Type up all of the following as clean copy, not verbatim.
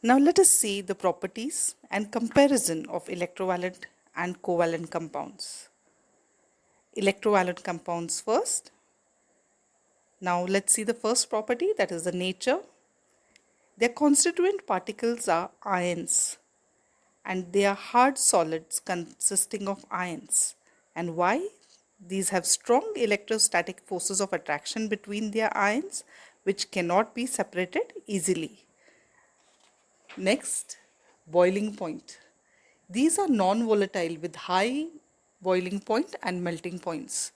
Now let us see the properties and comparison of electrovalent and covalent compounds. Electrovalent compounds first. Now let's see the first property, that is the nature. Their constituent particles are ions, and they are hard solids consisting of ions. And why? These have strong electrostatic forces of attraction between their ions, which cannot be separated easily. Next, boiling point. These are non-volatile with high boiling point and melting points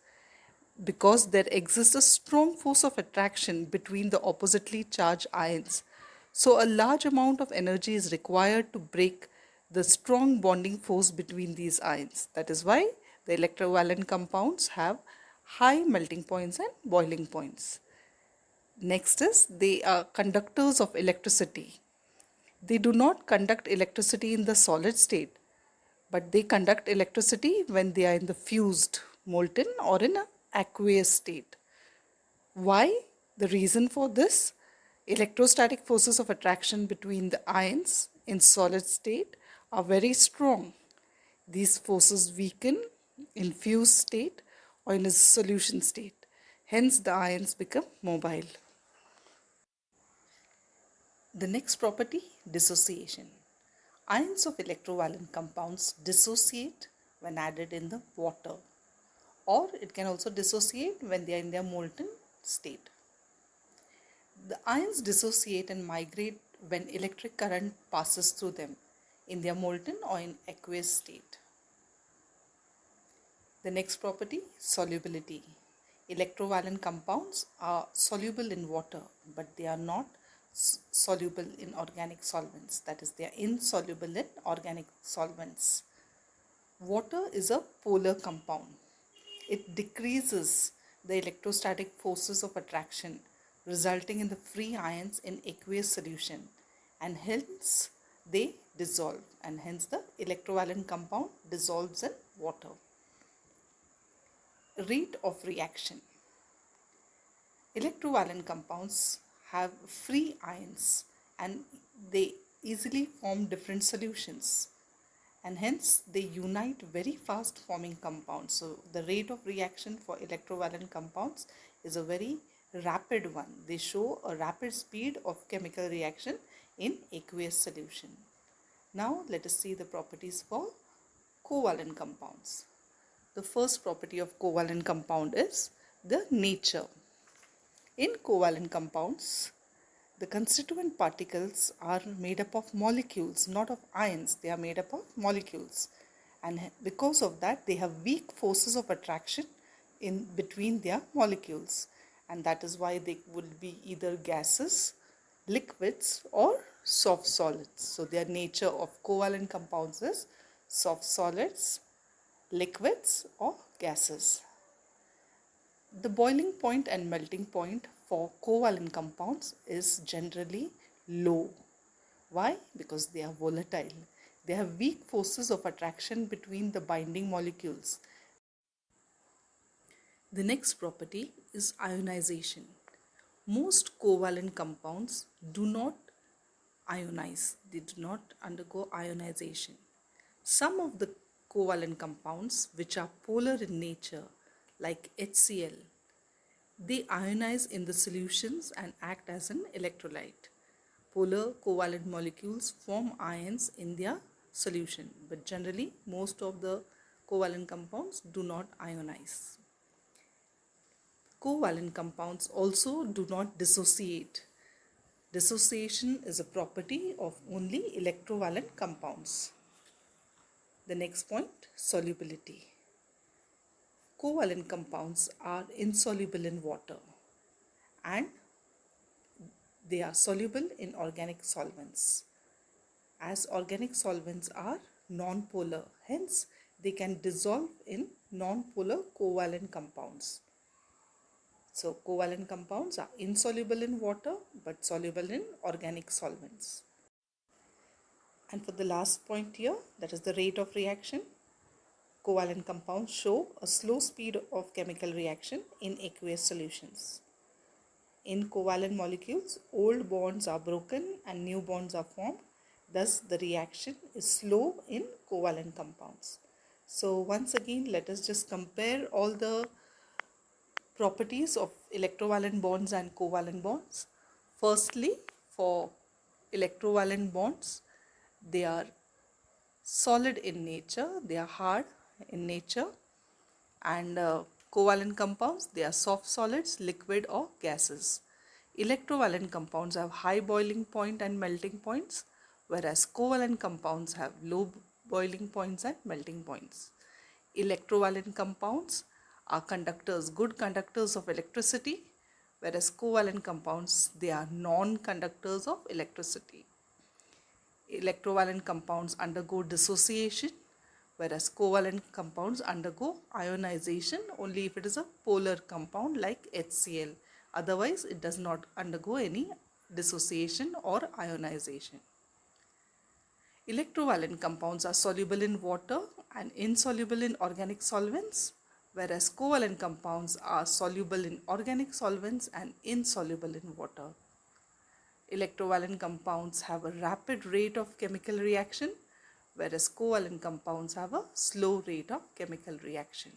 because there exists a strong force of attraction between the oppositely charged ions. So a large amount of energy is required to break the strong bonding force between these ions. That is why the electrovalent compounds have high melting points and boiling points. Next is they are conductors of electricity. They do not conduct electricity in the solid state, but they conduct electricity when they are in the fused, molten, or in an aqueous state. Why? The reason for this: electrostatic forces of attraction between the ions in solid state are very strong. These forces weaken in fused state or in a solution state. Hence, the ions become mobile. The next property, dissociation. Ions of electrovalent compounds dissociate when added in the water, or it can also dissociate when they are in their molten state. The ions dissociate and migrate when electric current passes through them in their molten or in aqueous state. The next property, solubility. Electrovalent compounds are soluble in water, but they are not soluble in organic solvents. That is, they are insoluble in organic solvents. Water is a polar compound. It decreases the electrostatic forces of attraction, resulting in the free ions in aqueous solution, and hence they dissolve, and hence the electrovalent compound dissolves in water. Rate of reaction. Electrovalent compounds have free ions and they easily form different solutions, and hence they unite very fast forming compounds. So the rate of reaction for electrovalent compounds is a very rapid one. They show a rapid speed of chemical reaction in aqueous solution. Now let us see the properties for covalent compounds. The first property of covalent compound is the nature. In covalent compounds, the constituent particles are made up of molecules, not of ions. They are made up of molecules. And because of that, they have weak forces of attraction in between their molecules. And that is why they will be either gases, liquids, or soft solids. So their nature of covalent compounds is soft solids, liquids, or gases. The boiling point and melting point for covalent compounds is generally low. Why? Because they are volatile. They have weak forces of attraction between the binding molecules. The next property is ionization. Most covalent compounds do not ionize. They do not undergo ionization. Some of the covalent compounds which are polar in nature, like HCl, they ionize in the solutions and act as an electrolyte. Polar covalent molecules form ions in their solution, but generally most of the covalent compounds do not ionize. Covalent compounds also do not dissociate. Dissociation is a property of only electrovalent compounds. The next point, solubility. Covalent compounds are insoluble in water and they are soluble in organic solvents. As organic solvents are non-polar, hence they can dissolve in non-polar covalent compounds. So covalent compounds are insoluble in water but soluble in organic solvents. And for the last point here, that is the rate of reaction. Covalent compounds show a slow speed of chemical reaction in aqueous solutions. In covalent molecules, old bonds are broken and new bonds are formed, Thus, the reaction is slow in covalent compounds. So once again, let us just compare all the properties of electrovalent bonds and covalent bonds. Firstly, for electrovalent bonds, they are solid in nature, they are hard in nature, and covalent compounds, they are soft solids, liquid or gases. Electrovalent compounds have high boiling point and melting points, whereas covalent compounds have low boiling points and melting points. Electrovalent compounds are conductors, good conductors of electricity, whereas covalent compounds, they are non-conductors of electricity. Electrovalent compounds undergo dissociation, whereas covalent compounds undergo ionization only if it is a polar compound like HCl. Otherwise, it does not undergo any dissociation or ionization. Electrovalent compounds are soluble in water and insoluble in organic solvents, whereas covalent compounds are soluble in organic solvents and insoluble in water. Electrovalent compounds have a rapid rate of chemical reaction, whereas covalent compounds have a slow rate of chemical reaction.